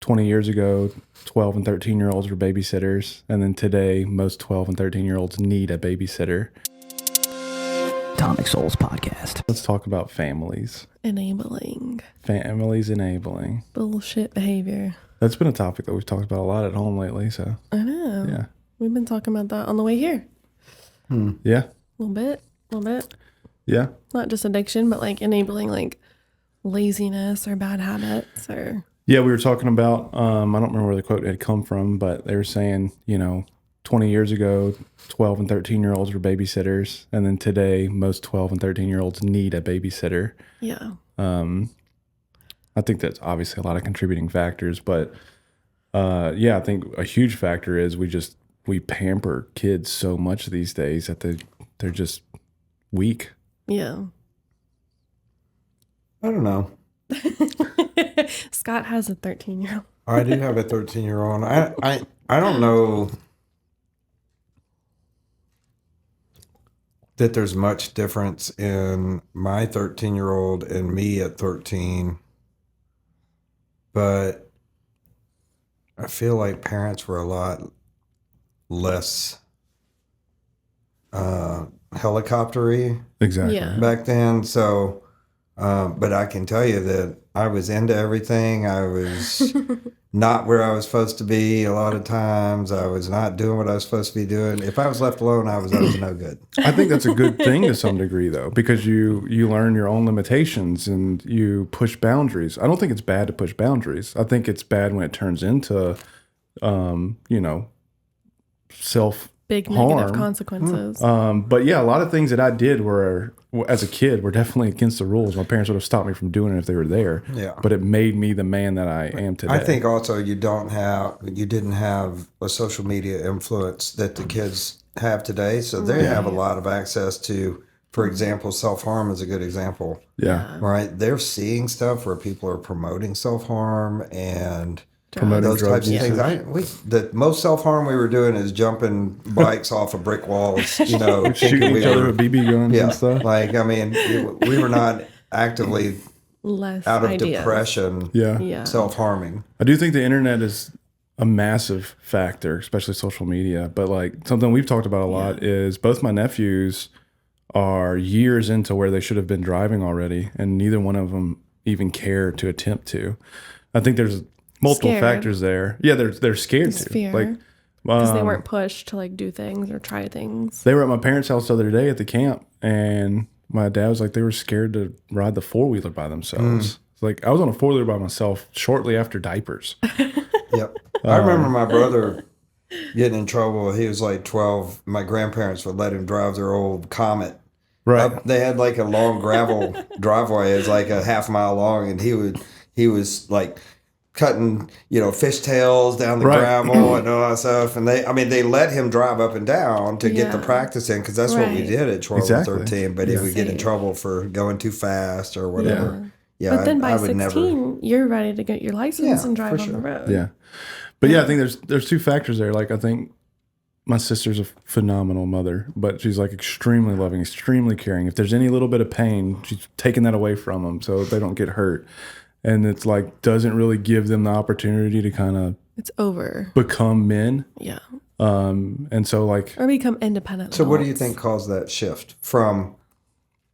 20 years ago, 12 and 13-year-olds were babysitters. And then today, most 12 and 13-year-olds need a babysitter. Atomic Souls Podcast. Let's talk about families. Enabling. Families enabling. Bullshit behavior. That's been a topic that we've talked about a lot at home lately. So I know. Yeah. We've been talking about that on the way here. Yeah. A little bit. Yeah. Not just addiction, but like enabling like laziness or bad habits or... Yeah, we were talking about, I don't remember where the quote had come from, but they were saying, 20 years ago, 12 and 13-year-olds were babysitters. And then today, most 12 and 13-year-olds need a babysitter. Yeah. I think that's obviously a lot of contributing factors. But, I think a huge factor is we pamper kids so much these days that they're just weak. Yeah. I don't know. Scott has a 13-year-old. I do have a 13-year-old. I don't know that there's much difference in my 13-year-old and me at 13, but I feel like parents were a lot less helicoptery Exactly. Yeah. back then. So, but I can tell you that I was into everything. I was not where I was supposed to be a lot of times. I was not doing what I was supposed to be doing. If I was left alone, I was no good. I think that's a good thing to some degree, though, because you learn your own limitations and you push boundaries. I don't think it's bad to push boundaries. I think it's bad when it turns into, self Big harm. negative consequences. But yeah, a lot of things that I did as a kid, were definitely against the rules. My parents would have stopped me from doing it if they were there. Yeah. But it made me the man that I am today. I think also you didn't have a social media influence that the kids have today. So they have a lot of access to, for example, self-harm is a good example. Yeah. Right. They're seeing stuff where people are promoting self-harm and Promoting those drugs types of things. The most self-harm we were doing is jumping bikes off of brick walls, Shooting thinking each other with BB guns and stuff. Like, I mean, we were not actively Less out of ideas. depression, Yeah. self-harming. I do think the internet is a massive factor, especially social media. But like something we've talked about a lot is both my nephews are years into where they should have been driving already, and neither one of them even care to attempt to. I think there's multiple factors there. Yeah, they're scared It's to. fear. Like Because they weren't pushed to like do things or try things. they were at my parents' house the other day at the camp, and my dad was like, they were scared to ride the 4-wheeler by themselves. It's like I was on a 4-wheeler by myself shortly after diapers. Yep. I remember my brother getting in trouble. He was like 12. My grandparents would let him drive their old Comet. Right. They had like a long gravel driveway. It was like a half mile long, and he was like cutting, fishtails down the gravel and all that stuff. And they let him drive up and down to get the practice in, because that's what we did at 12 or 13. But he would get in trouble for going too fast or whatever. Yeah. But then by I would 16, you're ready to get your license and drive on the road. Yeah. But yeah, I think there's two factors there. Like I think my sister's a phenomenal mother, but she's like extremely loving, extremely caring. If there's any little bit of pain, she's taking that away from them so they don't get hurt. And it's like doesn't really give them the opportunity to kind of become men. Yeah. And so like or become independent. So what do you think caused that shift from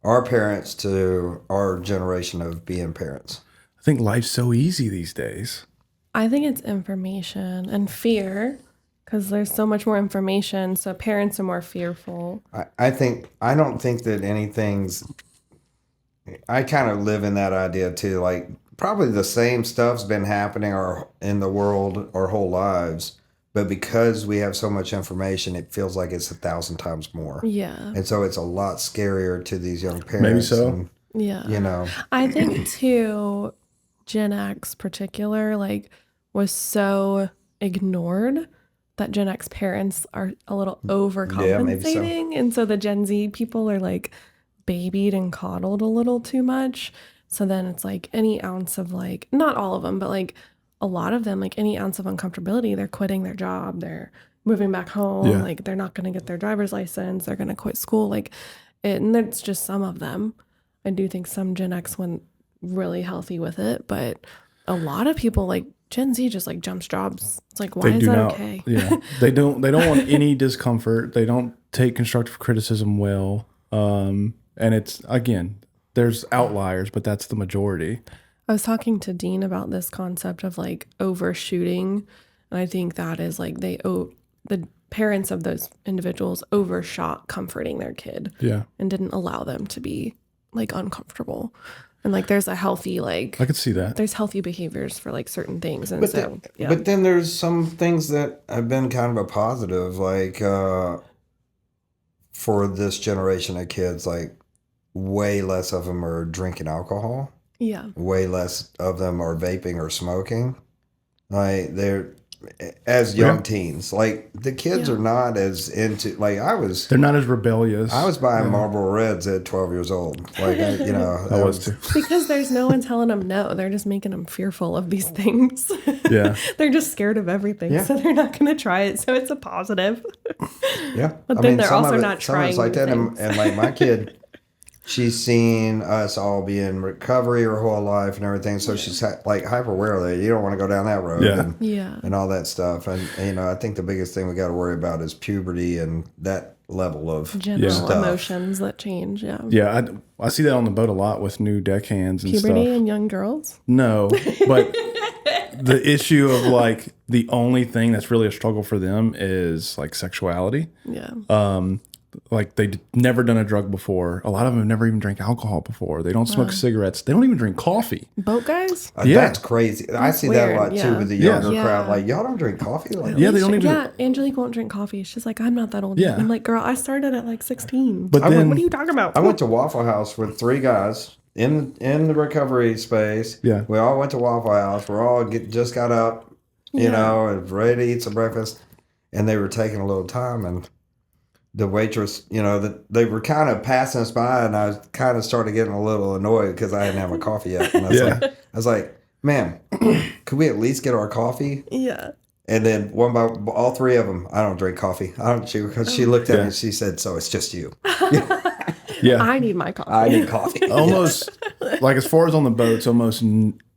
our parents to our generation of being parents? I think life's so easy these days. I think it's information and fear, because there's so much more information. So parents are more fearful. I don't think that anything's. I kind of live in that idea too. Like probably the same stuff's been happening in the world our whole lives, but because we have so much information, it feels like it's 1,000 times more. Yeah. And so it's a lot scarier to these young parents. Maybe so. And, yeah. I think too, Gen X particular, like was so ignored that Gen X parents are a little overcompensating. And so the Gen Z people are like babied and coddled a little too much. So then it's like any ounce of like, not all of them, but like a lot of them, like any ounce of uncomfortability, they're quitting their job, they're moving back home, like they're not going to get their driver's license, they're going to quit school, like and it's just some of them. I do think some Gen X went really healthy with it, but a lot of people like Gen Z just like jumps jobs. It's like, why They is do that not. okay? Yeah, they don't want any discomfort. They don't take constructive criticism well. And it's, again, there's outliers, but that's the majority. I was talking to Dean about this concept of like overshooting. And I think that is like the parents of those individuals overshot comforting their kid. Yeah. And didn't allow them to be like uncomfortable. And like there's a healthy like I could see that. there's healthy behaviors for like certain things. And But then there's some things that have been kind of a positive, like for this generation of kids, like way less of them are drinking alcohol. Yeah. Way less of them are vaping or smoking. Like they're as young teens. Like the kids are not as into like They're not as rebellious. I was buying Marlboro Reds at 12 years old. Like I was too. Because there's no one telling them no. They're just making them fearful of these things. Yeah. They're just scared of everything. Yeah. So they're not going to try it. So it's a positive. Yeah. But then they're also not trying like that. things. And like my kid, she's seen us all be in recovery her whole life and everything. So she's like hyper aware of that. You don't want to go down that road and all that stuff. And, I think the biggest thing we got to worry about is puberty and that level of general stuff. emotions that change. Yeah. Yeah. I see that on the boat a lot with new deckhands and Puberty stuff. in young girls? No, but the issue of like the only thing that's really a struggle for them is like sexuality. Yeah. Like they've never done a drug before. A lot of them have never even drank alcohol before. They don't smoke cigarettes. They don't even drink coffee. Boat guys? That's crazy. I see that a lot weird, too with the younger Yeah. crowd. Like, y'all don't drink coffee? Like, Yeah, they don't even. Yeah, Angelique won't drink coffee. She's like, I'm not that old. Yeah. I'm like, girl, I started at like 16. But I'm then, like, what are you talking about? I went to Waffle House with 3 guys in the recovery space. Yeah. We all went to Waffle House. We're all just got up, and ready to eat some breakfast. And they were taking a little time, and the waitress, they were kind of passing us by, and I kind of started getting a little annoyed because I hadn't had my coffee yet. And I was like, ma'am, could we at least get our coffee? Yeah. And then one by all 3 of them, I don't drink coffee. She looked at me and she said, so it's just you. yeah, I need my coffee. I need coffee. almost like as far as on the boats, almost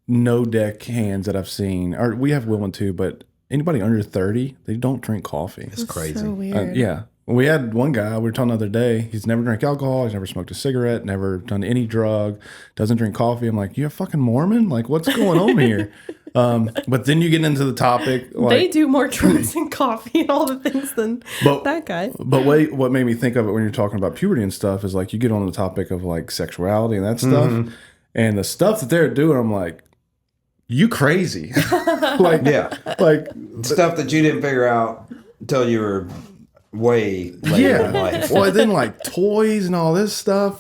no deck hands that I've seen. Or we have Will and too, but anybody under 30, they don't drink coffee. It's crazy. So weird. Yeah. We had one guy, we were talking the other day, he's never drank alcohol, he's never smoked a cigarette, never done any drug, doesn't drink coffee. I'm like, you a fucking Mormon? Like, what's going on here? But then you get into the topic. Like, They do more drugs and coffee and all the things than that guy. But what made me think of it when you're talking about puberty and stuff is like you get on the topic of like sexuality and that stuff. And the stuff that they're doing, I'm like, you crazy. Like, like Stuff that you didn't figure out until you were way later in life. Well, then like toys and all this stuff.